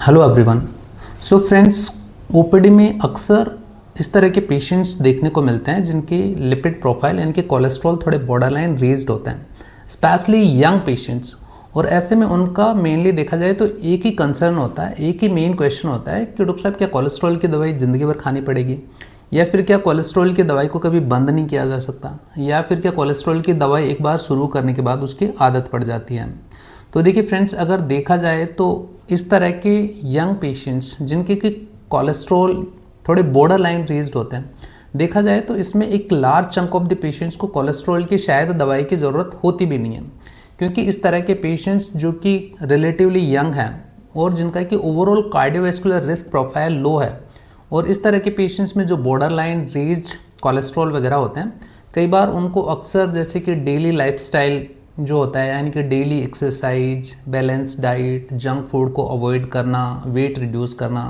Hello everyone. So friends, OPD में अक्सर इस तरह के पेशेंट्स देखने को मिलते हैं जिनकी लिपिड प्रोफाइल यानी कि कोलेस्ट्रॉल थोड़े बॉर्डरलाइन रेज्ड होते हैं, स्पेशली यंग पेशेंट्स। और ऐसे में उनका मेनली देखा जाए तो एक ही कंसर्न होता है, एक ही मेन क्वेश्चन होता है कि डॉक्टर साहब क्या कोलेस्ट्रॉल की दवाई ज़िंदगी भर खानी पड़ेगी, या फिर क्या कोलेस्ट्रॉल की दवाई को कभी बंद नहीं किया जा सकता, या फिर क्या कोलेस्ट्रॉल की दवाई एक बार शुरू करने के बाद उसकी आदत पड़ जाती है। तो देखिए फ्रेंड्स, अगर देखा जाए तो इस तरह के यंग पेशेंट्स जिनके कि कोलेस्ट्रॉल थोड़े बॉर्डर लाइन रेज्ड होते हैं, देखा जाए तो इसमें एक large chunk of the patients को कोलेस्ट्रॉल की शायद दवाई की ज़रूरत होती भी नहीं है, क्योंकि इस तरह के पेशेंट्स जो कि रिलेटिवली यंग हैं और जिनका कि ओवरऑल कार्डियोवैस्कुलर रिस्क प्रोफाइल लो है, और इस तरह के पेशेंट्स में जो बॉर्डर लाइन रेज्ड कोलेस्ट्रॉल वगैरह होते हैं, कई बार उनको अक्सर जैसे कि डेली लाइफस्टाइल जो होता है, यानी कि daily exercise, balance diet, junk food को अवॉइड करना, वेट रिड्यूस करना,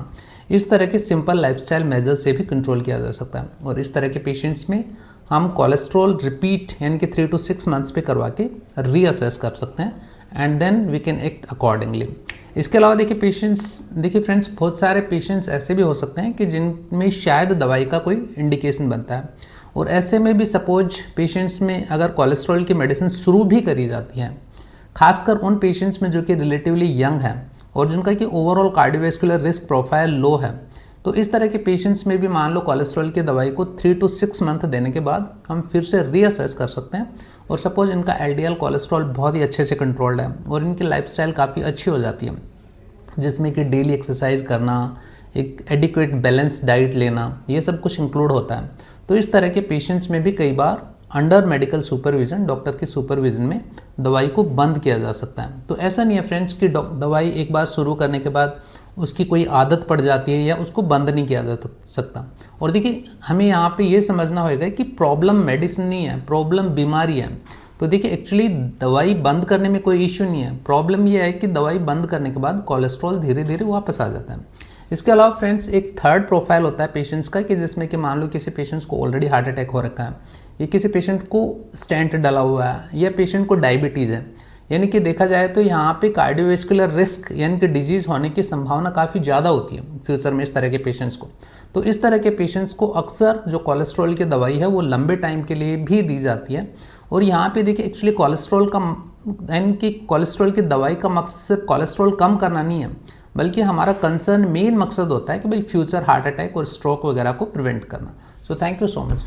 इस तरह के सिंपल लाइफस्टाइल मेजर्स से भी कंट्रोल किया जा सकता है। और इस तरह के पेशेंट्स में हम कोलेस्ट्रॉल रिपीट यानी कि 3 to 6 मंथ्स पे करवा के रीअसेस कर सकते हैं and then we can act accordingly. इसके अलावा देखिए फ्रेंड्स, बहुत सारे पेशेंट्स ऐसे भी हो सकते हैं कि जिनमें शायद दवाई का कोई इंडिकेशन बनता है, और ऐसे में भी सपोज पेशेंट्स में अगर कोलेस्ट्रॉल की मेडिसिन शुरू भी करी जाती है, खासकर उन पेशेंट्स में जो कि रिलेटिवली यंग हैं और जिनका कि ओवरऑल कार्डियोवैस्कुलर रिस्क प्रोफाइल लो है, तो इस तरह के पेशेंट्स में भी मान लो कोलेस्ट्रॉल की दवाई को 3 to 6 मंथ देने के बाद हम फिर से रीअसेस कर सकते हैं, और सपोज इनका एलडीएल कोलेस्ट्रॉल बहुत ही अच्छे से कंट्रोल्ड है और इनकी लाइफस्टाइल काफ़ी अच्छी हो जाती है, जिसमें कि डेली एक्सरसाइज करना, एक एडिक्वेट बैलेंस डाइट लेना, ये सब कुछ इंक्लूड होता है। तो इस तरह के पेशेंट्स में भी कई बार अंडर मेडिकल सुपरविजन, डॉक्टर के सुपरविजन में दवाई को बंद किया जा सकता है। तो ऐसा नहीं है फ्रेंड्स कि दवाई एक बार शुरू करने के बाद उसकी कोई आदत पड़ जाती है या उसको बंद नहीं किया जा सकता। और देखिए, हमें यहाँ पे ये समझना होगा कि प्रॉब्लम मेडिसिन नहीं है, प्रॉब्लम बीमारी है। तो देखिए, एक्चुअली दवाई बंद करने में कोई इश्यू नहीं है, प्रॉब्लम ये है कि दवाई बंद करने के बाद कोलेस्ट्रॉल धीरे धीरे वापस आ जाता है। इसके अलावा फ्रेंड्स, एक थर्ड प्रोफाइल होता है पेशेंट्स का, कि जिसमें कि मान लो किसी पेशेंट्स को ऑलरेडी हार्ट अटैक हो रखा है, या किसी पेशेंट को स्टेंट डाला हुआ है, या पेशेंट को डायबिटीज़ है, यानी कि देखा जाए तो यहाँ पे कार्डियोवैस्कुलर रिस्क यानी कि डिजीज़ होने की संभावना काफ़ी ज़्यादा होती है फ्यूचर में इस तरह के पेशेंट्स को। तो इस तरह के पेशेंट्स को अक्सर जो कोलेस्ट्रॉल की दवाई है वो लंबे टाइम के लिए भी दी जाती है। और यहाँ पे देखिए, एक्चुअली कोलेस्ट्रॉल का यानी कि कोलेस्ट्रॉल की दवाई का मकसद सिर्फ कोलेस्ट्रॉल कम करना नहीं है, बल्कि हमारा कंसर्न मेन मकसद होता है कि भाई फ्यूचर हार्ट अटैक और स्ट्रोक वगैरह को प्रिवेंट करना। So thank you so much.